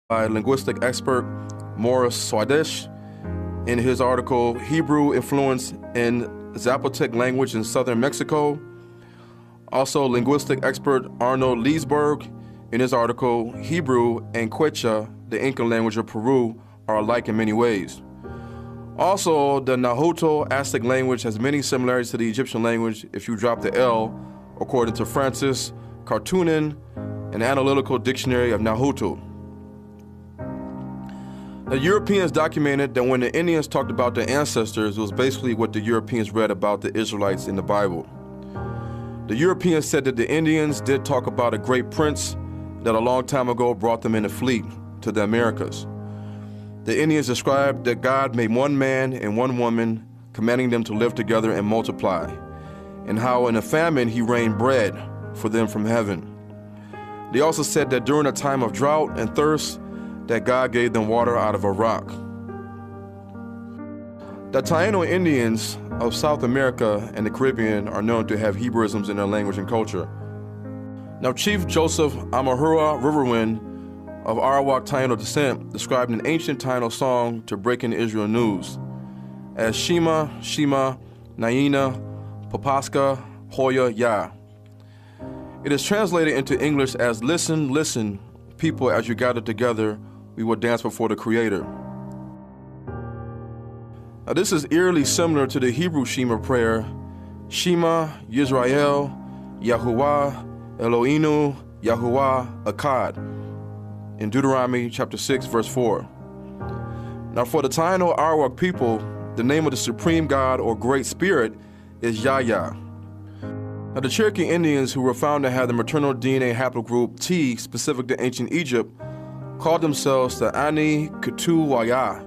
by linguistic expert Morris Swadesh in his article, Hebrew Influence in Zapotec Language in Southern Mexico. Also, linguistic expert Arnold Leesburg in his article, Hebrew and Quechua, the Inca language of Peru, are alike in many ways. Also, the Nahuatl Aztec language has many similarities to the Egyptian language if you drop the L, according to Francis Cartoonen, an analytical dictionary of Nahuatl. The Europeans documented that when the Indians talked about their ancestors, it was basically what the Europeans read about the Israelites in the Bible. The Europeans said that the Indians did talk about a great prince that a long time ago brought them in a fleet to the Americas. The Indians described that God made one man and one woman, commanding them to live together and multiply, and how in a famine he rained bread for them from heaven. They also said that during a time of drought and thirst, that God gave them water out of a rock. The Taino Indians of South America and the Caribbean are known to have Hebrewisms in their language and culture. Now, Chief Joseph Amahura Riverwind of Arawak Taino descent described an ancient Taino song to Breaking Israel News as Shema, Shema, Naina, Papaska, Hoya, Ya. It is translated into English as listen, listen, people, as you gather together, we will dance before the Creator. Now, this is eerily similar to the Hebrew Shema prayer, Shema Yisrael, Yahuwah, Eloheinu, Yahuwah, Akkad, in Deuteronomy chapter 6, verse 4. Now, for the Taino Arawak people, the name of the supreme God or Great Spirit is Yahya. Now, the Cherokee Indians, who were found to have the maternal DNA haplogroup T specific to ancient Egypt, called themselves the Ani Ketuwaya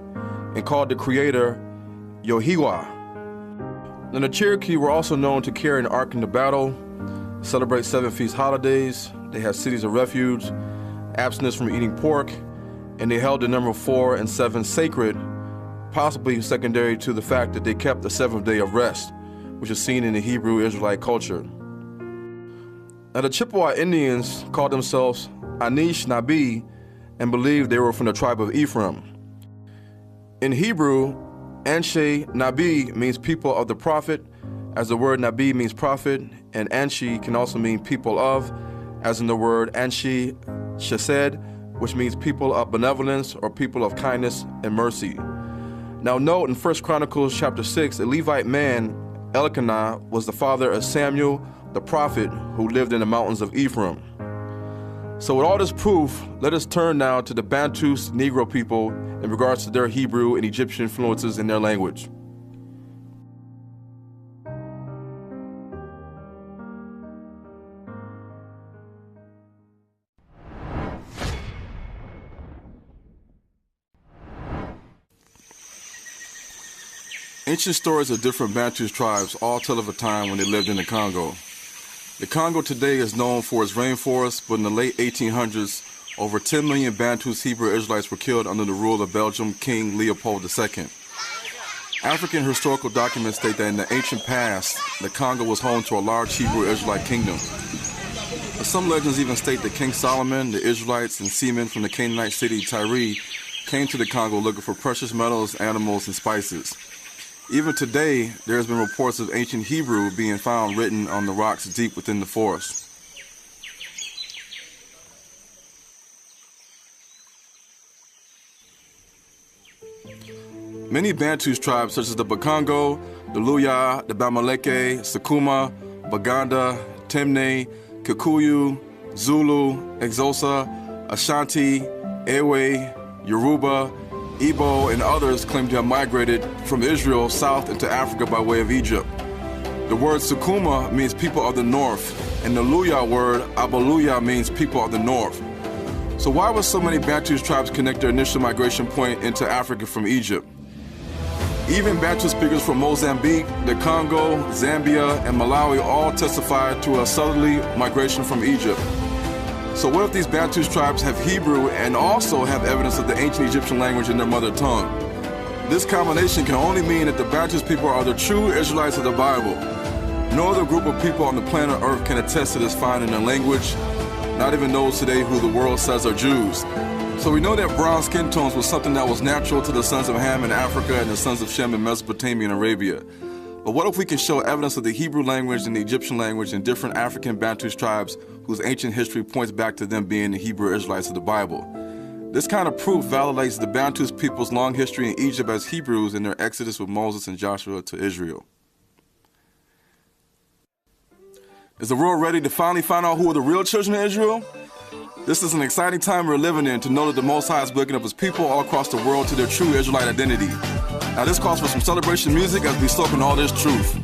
and called the Creator Yohiwa. Now, the Cherokee were also known to carry an ark into battle, celebrate 7 feast holidays, they had cities of refuge, abstinence from eating pork, and they held the number 4 and 7 sacred, possibly secondary to the fact that they kept the 7th day of rest, which is seen in the Hebrew Israelite culture. Now, the Chippewa Indians called themselves Anish Nabi and believed they were from the tribe of Ephraim. In Hebrew, Anshe Nabi means people of the prophet, as the word Nabi means prophet, and Anshi can also mean people of, as in the word Anshi Chesed, which means people of benevolence or people of kindness and mercy. Now note in 1 Chronicles chapter 6, a Levite man, Elkanah, was the father of Samuel the prophet who lived in the mountains of Ephraim. So with all this proof, let us turn now to the Bantus Negro people in regards to their Hebrew and Egyptian influences in their language. Ancient stories of different Bantu tribes all tell of a time when they lived in the Congo. The Congo today is known for its rainforest, but in the late 1800s, over 10 million Bantus Hebrew Israelites were killed under the rule of Belgium King Leopold II. African historical documents state that in the ancient past, the Congo was home to a large Hebrew Israelite kingdom. But some legends even state that King Solomon, the Israelites, and seamen from the Canaanite city Tyre came to the Congo looking for precious metals, animals, and spices. Even today, there has been reports of ancient Hebrew being found written on the rocks deep within the forest. Many Bantu tribes such as the Bakongo, the Luya, the Bamileke, Sakuma, Baganda, Temne, Kikuyu, Zulu, Exosa, Ashanti, Ewe, Yoruba, Igbo, and others claim to have migrated from Israel south into Africa by way of Egypt. The word Sukuma means people of the north, and the Luya word Abaluya means people of the north. So why would so many Bantu tribes connect their initial migration point into Africa from Egypt? Even Bantu speakers from Mozambique, the Congo, Zambia, and Malawi all testify to a southerly migration from Egypt. So what if these Bantu tribes have Hebrew and also have evidence of the ancient Egyptian language in their mother tongue? This combination can only mean that the Bantu people are the true Israelites of the Bible. No other group of people on the planet Earth can attest to this find in their language, not even those today who the world says are Jews. So we know that brown skin tones was something that was natural to the sons of Ham in Africa and the sons of Shem in Mesopotamia and Arabia. But what if we can show evidence of the Hebrew language and the Egyptian language in different African Bantu tribes whose ancient history points back to them being the Hebrew Israelites of the Bible? This kind of proof validates the Bantu people's long history in Egypt as Hebrews in their exodus with Moses and Joshua to Israel. Is the world ready to finally find out who are the real children of Israel? This is an exciting time we're living in to know that the Most High is waking up his people all across the world to their true Israelite identity. Now this calls for some celebration music as we soak in all this truth.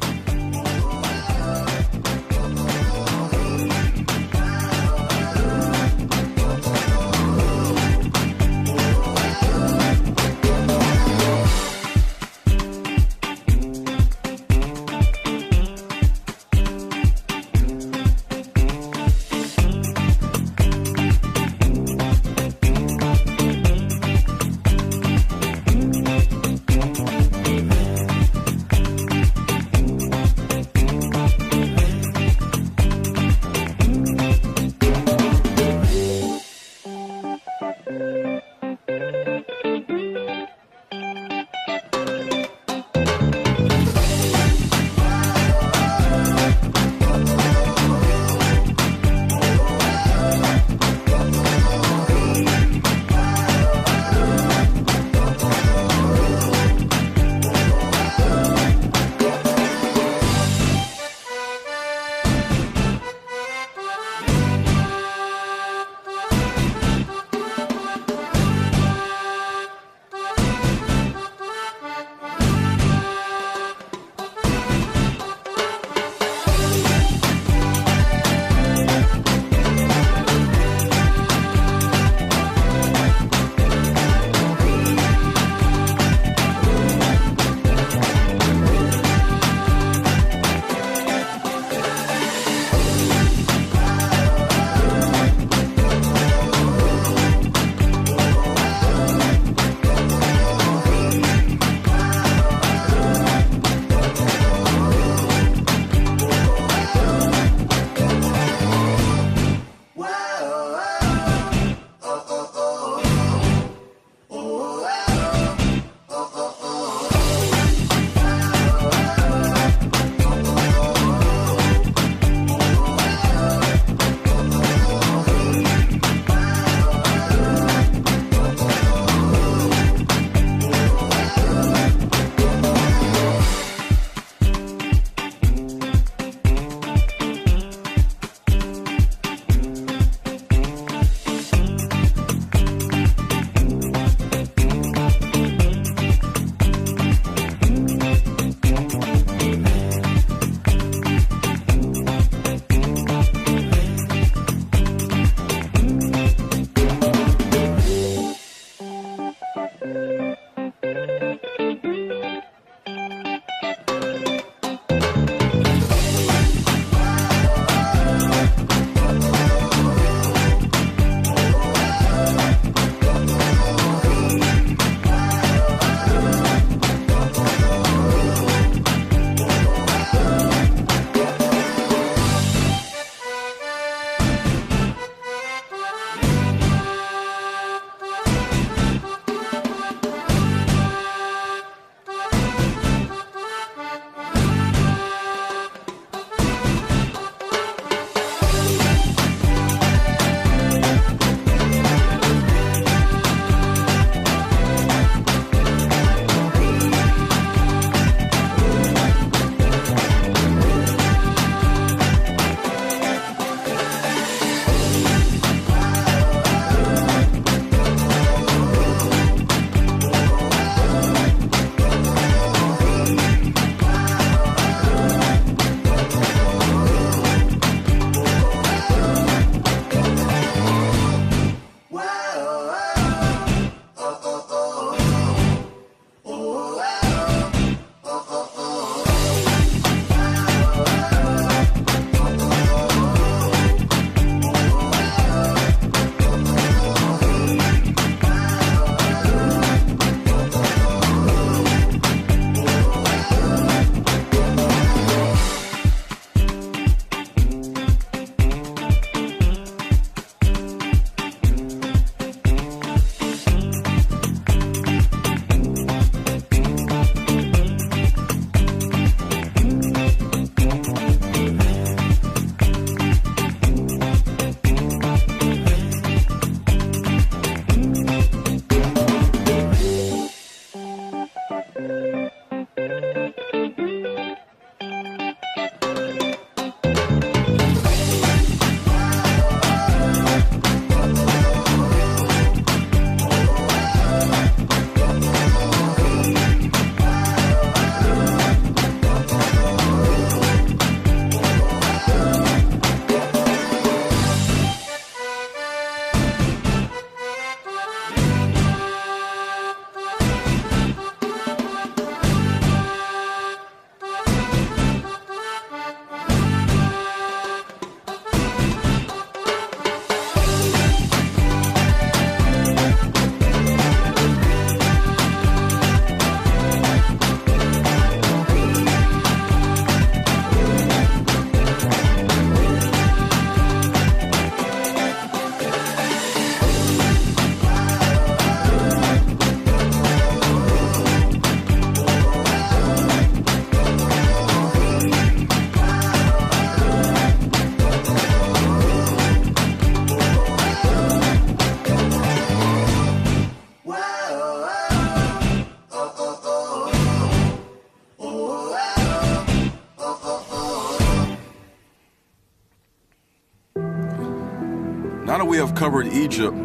we have covered Egypt,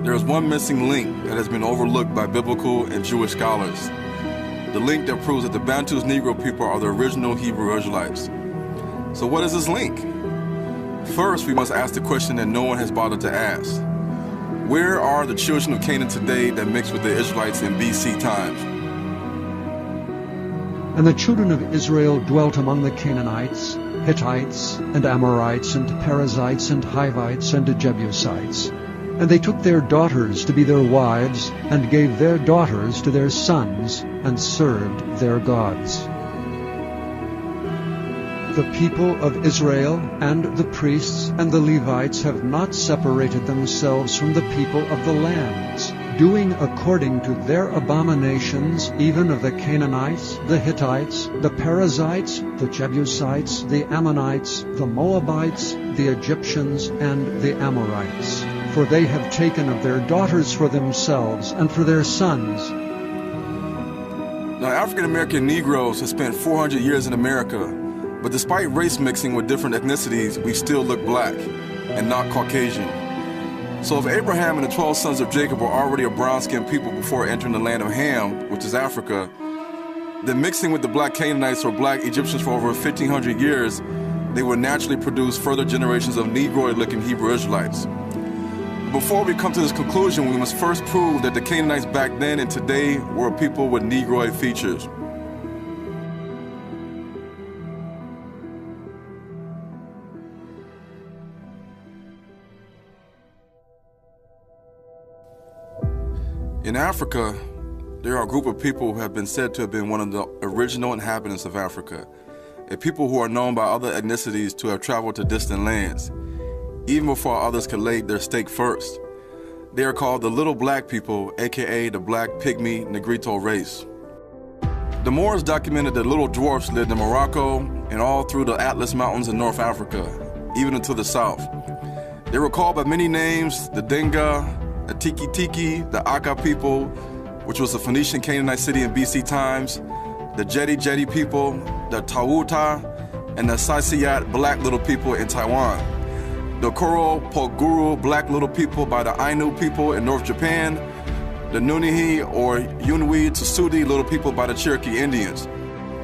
there is one missing link that has been overlooked by biblical and Jewish scholars. The link that proves that the Bantus Negro people are the original Hebrew Israelites. So what is this link? First, we must ask the question that no one has bothered to ask. Where are the children of Canaan today that mixed with the Israelites in BC times? And the children of Israel dwelt among the Canaanites, Hittites, and Amorites, and Perizzites, and Hivites, and Jebusites. And they took their daughters to be their wives, and gave their daughters to their sons, and served their gods. The people of Israel and the priests and the Levites have not separated themselves from the people of the lands, doing according to their abominations, even of the Canaanites, the Hittites, the Perizzites, the Jebusites, the Ammonites, the Moabites, the Egyptians, and the Amorites. For they have taken of their daughters for themselves and for their sons. Now, African-American Negroes have spent 400 years in America, but despite race mixing with different ethnicities, we still look black and not Caucasian. So if Abraham and the 12 sons of Jacob were already a brown-skinned people before entering the land of Ham, which is Africa, then mixing with the black Canaanites or black Egyptians for over 1,500 years, they would naturally produce further generations of Negroid-looking Hebrew Israelites. Before we come to this conclusion, we must first prove that the Canaanites back then and today were people with Negroid features. In Africa, there are a group of people who have been said to have been one of the original inhabitants of Africa, a people who are known by other ethnicities to have traveled to distant lands, even before others could lay their stake first. They are called the Little Black People, aka the Black Pygmy Negrito race. The Moors documented that little dwarfs lived in Morocco and all through the Atlas Mountains in North Africa, even into the south. They were called by many names: the Dinga, the Tiki Tiki, the Aka people, which was a Phoenician Canaanite city in BC times, the Jedi people, the Tawuta, and the Saisiyat Black Little People in Taiwan, the Koro Poguru Black Little People by the Ainu people in North Japan, the Nunihi or Yunwi Tsudi Little People by the Cherokee Indians.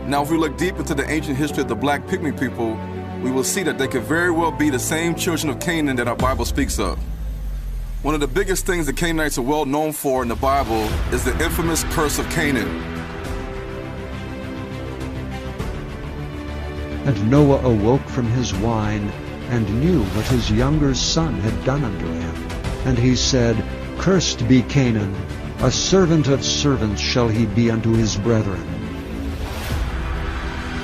Now, if we look deep into the ancient history of the Black Pygmy people, we will see that they could very well be the same children of Canaan that our Bible speaks of. One of the biggest things the Canaanites are well known for in the Bible is the infamous curse of Canaan. And Noah awoke from his wine, and knew what his younger son had done unto him. And he said, Cursed be Canaan, a servant of servants shall he be unto his brethren.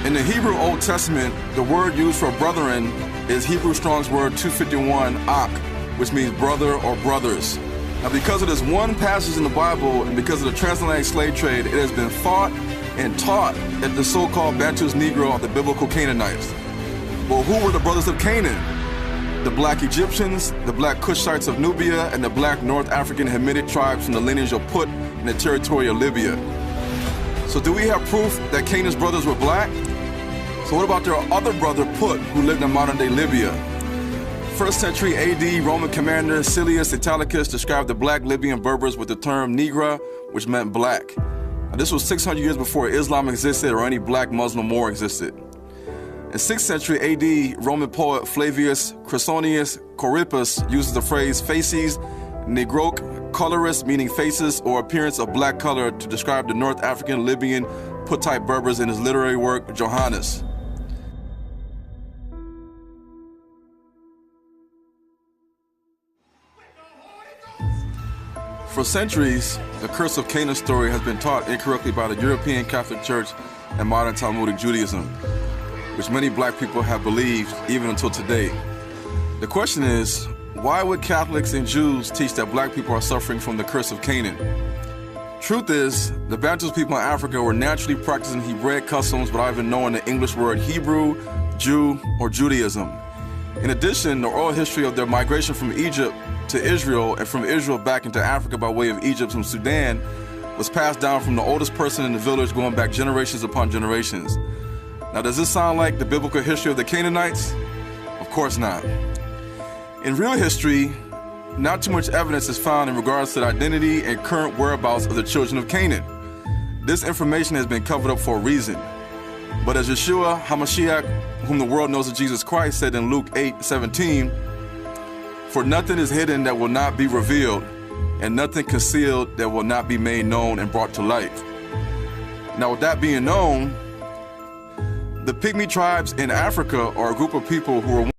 In the Hebrew Old Testament, the word used for brethren is Hebrew Strong's word 251, ak, which means brother or brothers. Now, because of this one passage in the Bible and because of the transatlantic slave trade, it has been fought and taught that the so-called Bantus Negro are the biblical Canaanites. Well, who were the brothers of Canaan? The black Egyptians, the black Cushites of Nubia, and the black North African Hamitic tribes from the lineage of Put in the territory of Libya. So do we have proof that Canaan's brothers were black? So what about their other brother Put, who lived in modern-day Libya? 1st century AD Roman commander Silius Italicus described the black Libyan Berbers with the term Negra, which meant black. Now, this was 600 years before Islam existed or any black Muslim war existed. In 6th century AD, Roman poet Flavius Chrysonius Corippus uses the phrase facies negroque, colorist, meaning faces or appearance of black color, to describe the North African Libyan Puttite Berbers in his literary work Johannes. For centuries, the curse of Canaan story has been taught incorrectly by the European Catholic Church and modern Talmudic Judaism, which many black people have believed even until today. The question is, why would Catholics and Jews teach that black people are suffering from the curse of Canaan? Truth is, the Bantus people in Africa were naturally practicing Hebraic customs without even knowing the English word Hebrew, Jew, or Judaism. In addition, the oral history of their migration from Egypt to Israel and from Israel back into Africa by way of Egypt from Sudan was passed down from the oldest person in the village going back generations upon generations. Now, does this sound like the biblical history of the Canaanites? Of course not. In real history, not too much evidence is found in regards to the identity and current whereabouts of the children of Canaan. This information has been covered up for a reason. But as Yeshua HaMashiach, whom the world knows as Jesus Christ, said in Luke 8:17, "For nothing is hidden that will not be revealed, and nothing concealed that will not be made known and brought to light." Now, with that being known, the Pygmy tribes in Africa are a group of people who were